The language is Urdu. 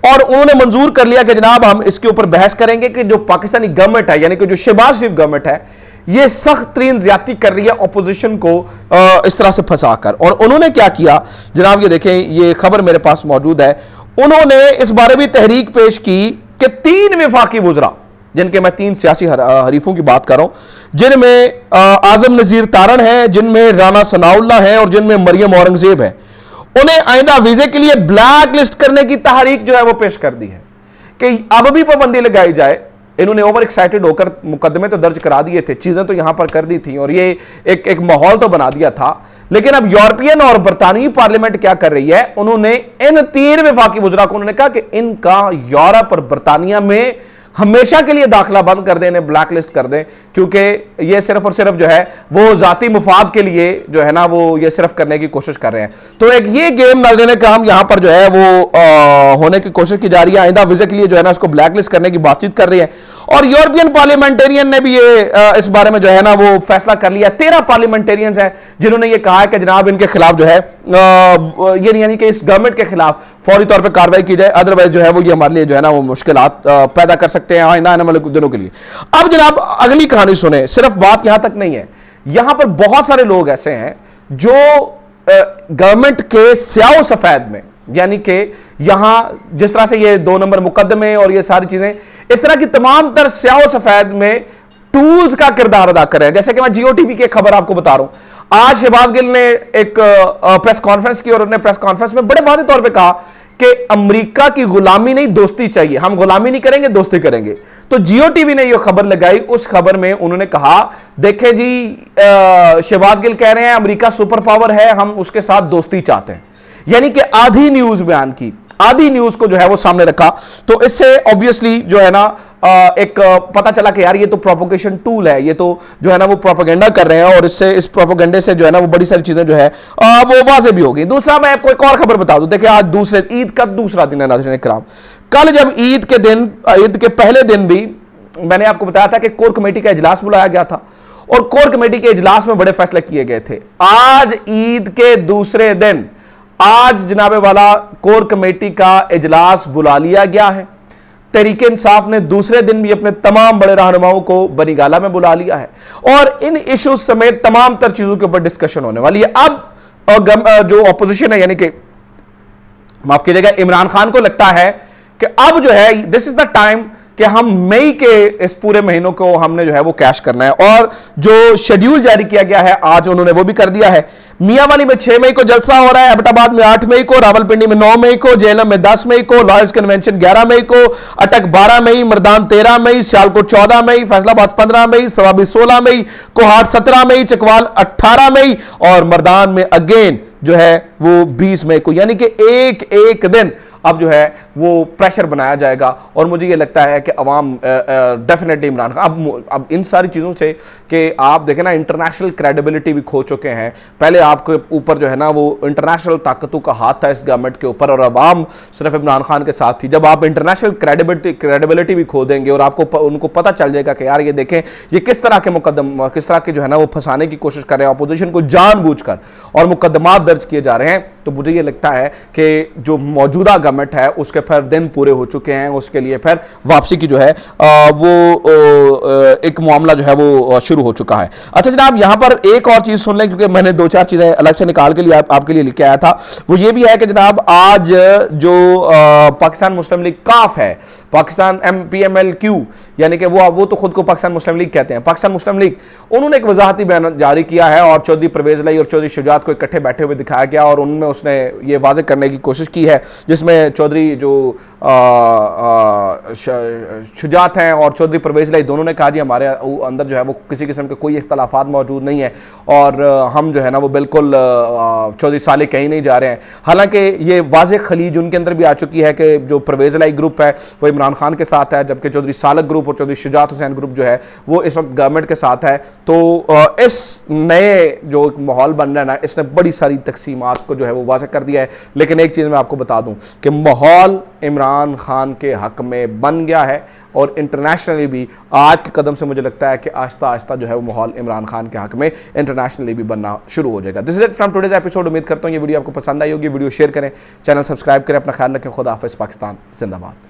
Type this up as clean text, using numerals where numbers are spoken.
اور انہوں نے منظور کر لیا کہ جناب ہم اس کے اوپر بحث کریں گے کہ جو پاکستانی گورنمنٹ ہے یعنی کہ جو شہباز شریف گورنمنٹ ہے یہ سخت ترین زیادتی کر رہی ہے اپوزیشن کو اس طرح سے پھنسا کر. اور انہوں نے کیا کیا جناب, یہ دیکھیں, یہ خبر میرے پاس موجود ہے. انہوں نے اس بارے بھی تحریک پیش کی کہ 3 وفاقی وزراء, جن کے میں 3 سیاسی حریفوں کی بات کر رہا ہوں, جن میں اعظم نذیر تارڑ ہیں, جن میں رانا ثناء اللہ ہیں, اور جن میں مریم اورنگزیب ہے, انہیں آئندہ ویزے کے لیے بلیک لسٹ کرنے کی تحریک جو ہے وہ پیش کر دی ہے کہ اب بھی پابندی لگائی جائے. انہوں نے اوور ایکسائٹڈ ہو کر مقدمے تو درج کرا دیے تھے, چیزیں تو یہاں پر کر دی تھیں اور یہ ایک ماحول تو بنا دیا تھا, لیکن اب یورپین اور برطانوی پارلیمنٹ کیا کر رہی ہے, انہوں نے ان 3 وفاقی وزراء کو انہوں نے کہا کہ ان کا یورپ اور برطانیہ میں ہمیشہ کے لیے داخلہ بند کر دیں, انہیں بلیک لسٹ کر دیں, کیونکہ یہ صرف اور صرف جو ہے وہ ذاتی مفاد کے لیے جو ہے نا وہ یہ صرف کرنے کی کوشش کر رہے ہیں. تو ایک یہ گیم ناظرین کرام یہاں پر جو ہے وہ ہونے کی کوشش کی جا رہی ہے, آئندہ ویزے کے لیے جو ہے نا اس کو بلیک لسٹ کرنے کی بات چیت کر رہی ہے. اور یورپین پارلیمنٹرین نے بھی یہ اس بارے میں جو ہے نا وہ فیصلہ کر لیا. 13 پارلیمنٹرینز ہیں جنہوں نے یہ کہا ہے کہ جناب ان کے خلاف جو ہے یعنی کہ اس گورنمنٹ کے خلاف فوری طور پہ کاروائی کی جائے, ادروائز جو ہے وہ یہ ہمارے لیے جو ہے نا وہ مشکلات پیدا کر سکتے ہیں آئندہ آنے والے دنوں کے لیے. اب جناب اگلی کہانی سنیں, صرف بات یہاں تک نہیں ہے, یہاں پر بہت سارے لوگ ایسے ہیں جو گورنمنٹ کے سیاہ و سفید میں, یعنی کہ یہاں جس طرح سے یہ 2 نمبر مقدمے اور یہ ساری چیزیں, اس طرح کی تمام تر سیاہ و سفید میں ٹولز کا کردار ادا کر رہے ہیں. جیسے کہ میں جیو ٹی وی کی ایک خبر آپ کو بتا رہا ہوں, آج شہباز گل نے ایک پریس کانفرنس کی اور انہوں نے پریس کانفرنس میں بڑے واضح طور پہ کہا کہ امریکہ کی غلامی نہیں دوستی چاہیے, ہم غلامی نہیں کریں گے دوستی کریں گے. تو جیو ٹی وی نے یہ خبر لگائی, اس خبر میں انہوں نے کہا دیکھیں جی شہباز گل کہہ رہے ہیں امریکہ سپر پاور ہے, ہم اس کے ساتھ دوستی چاہتے ہیں, یعنی کہ آدھی نیوز بیان کی, آدھی نیوز کو جو ہے وہ سامنے رکھا. تو اس سے obviously جو ہے نا ایک پتہ چلا کہ یار یہ تو پروپوگیشن ٹول ہے, یہ تو جو ہے نا وہ پروپیگنڈا کر رہے ہیں, اور اس پروپیگنڈے سے جو ہے نا وہ بڑی ساری چیزیں جو ہے وہ واضح بھی ہو گئی. دوسرا میں آپ کو ایک اور خبر بتا دوں, دیکھیں آج عید کا دوسرا دن ہے ناظرین کرام. کل جب عید کے پہلے دن بھی میں نے آپ کو بتایا تھا کہ کور کمیٹی کا اجلاس بلایا گیا تھا, اور کور کمیٹی کے اجلاس میں بڑے فیصلے کیے گئے تھے. آج عید کے دوسرے دن آج جناب والا کور کمیٹی کا اجلاس بلا لیا گیا ہے. تحریک انصاف نے دوسرے دن بھی اپنے تمام بڑے رہنماؤں کو بنی گالہ میں بلا لیا ہے, اور ان ایشوز سمیت تمام تر چیزوں کے اوپر ڈسکشن ہونے والی ہے. اب جو اپوزیشن ہے, یعنی کہ معاف کیجئے گا عمران خان کو لگتا ہے کہ اب جو ہے دس از دا ٹائم کہ ہم مئی کے اس پورے مہینوں کو ہم نے جو ہے وہ کیش کرنا ہے, اور جو شیڈیول جاری کیا گیا ہے آج انہوں نے وہ بھی کر دیا ہے. میاں والی میں 6 مئی کو جلسہ ہو رہا ہے, ایبٹ آباد میں 8 مئی کو, راولپنڈی میں 9 مئی کو, جہلم میں 10 مئی کو, لائرز کنونشن 11 مئی کو, اٹک 12 مئی, مردان 13 مئی, سیالکوٹ 14 مئی, فیصل آباد 15 مئی, سوابی 16 مئی, کوہاٹ 17 مئی, چکوال 18 مئی, اور مردان میں اگین جو ہے وہ 20 مئی کو. یعنی کہ ایک دن اب جو ہے وہ پریشر بنایا جائے گا, اور مجھے یہ لگتا ہے کہ عوام ڈیفینیٹلی عمران خان اب ان ساری چیزوں سے کہ آپ دیکھیں نا انٹرنیشنل کریڈیبلٹی بھی کھو چکے ہیں. پہلے آپ کے اوپر جو ہے نا وہ انٹرنیشنل طاقتوں کا ہاتھ تھا اس گورنمنٹ کے اوپر, اور عوام صرف عمران خان کے ساتھ تھی. جب آپ انٹرنیشنل کریڈیبلٹی بھی کھو دیں گے اور آپ کو ان کو پتہ چل جائے گا کہ یار یہ دیکھیں یہ کس طرح کے کس طرح کے جو ہے نا وہ پھنسانے کی کوشش کر رہے ہیں اپوزیشن کو جان بوجھ کر, اور مقدمات درج کیے جا رہے ہیں, تو مجھے یہ لگتا ہے کہ جو موجودہ گورنمنٹ ہے اس کے پھر دن پورے ہو چکے ہیں, اس کے لیے پھر واپسی کی جو ہے وہ ایک معاملہ جو ہے وہ شروع ہو چکا ہے. اچھا جناب یہاں پر ایک اور چیز سن لیں, کیونکہ میں نے 2-4 چیزیں الگ سے نکال کے لیے آپ کے لیے لکھ کے آیا تھا. وہ یہ بھی ہے کہ جناب آج جو پاکستان مسلم لیگ کاف ہے, پاکستان PMLQ, یعنی کہ وہ تو خود کو پاکستان مسلم لیگ کہتے ہیں, پاکستان مسلم لیگ, انہوں نے ایک وضاحتی بیان جاری کیا ہے, اور چودھری پرویز الہی اور چودھری شجاعت کو اکٹھے بیٹھے ہوئے دکھایا گیا, اور ان میں اس نے یہ واضح کرنے کی کوشش کی ہے, جس میں چودھری جو شجاعت ہیں اور چودھری پرویز الہی دونوں نے کہا جی ہمارے اندر جو ہے وہ کسی قسم کے کوئی اختلافات موجود نہیں ہیں, اور ہم جو ہے نا وہ بالکل چودھری صالح کہیں نہیں جا رہے ہیں. حالانکہ یہ واضح خلیج ان کے اندر بھی آ چکی ہے کہ جو پرویز الہی گروپ ہے وہ عمران خان کے ساتھ ہے, جبکہ چودھری صالح گروپ اور چودھری شجاعت حسین گروپ جو ہے وہ اس وقت گورنمنٹ کے ساتھ ہے. تو اس نئے جو ایک ماحول بن رہا ہے نا, اس نے بڑی ساری تقسیمات کو جو ہے وہ واضح کر دیا ہے. لیکن ایک چیز میں آپ کو بتا دوں کہ کہ ماحول عمران خان کے حق میں بن گیا ہے اور انٹرنیشنلی بھی آج کے قدم سے مجھے لگتا ہے کہ آہستہ آہستہ جو ہے وہ ماحول عمران خان کے حق میں انٹرنیشنلی بھی بننا شروع ہو جائے گا. This is it from today's episode. امید کرتا ہوں یہ ویڈیو آپ کو پسند آئی ہوگی. ویڈیو شیئر کریں, چینل سبسکرائب کریں, اپنا خیال رکھیں. خدا حافظ. پاکستان زندہ باد.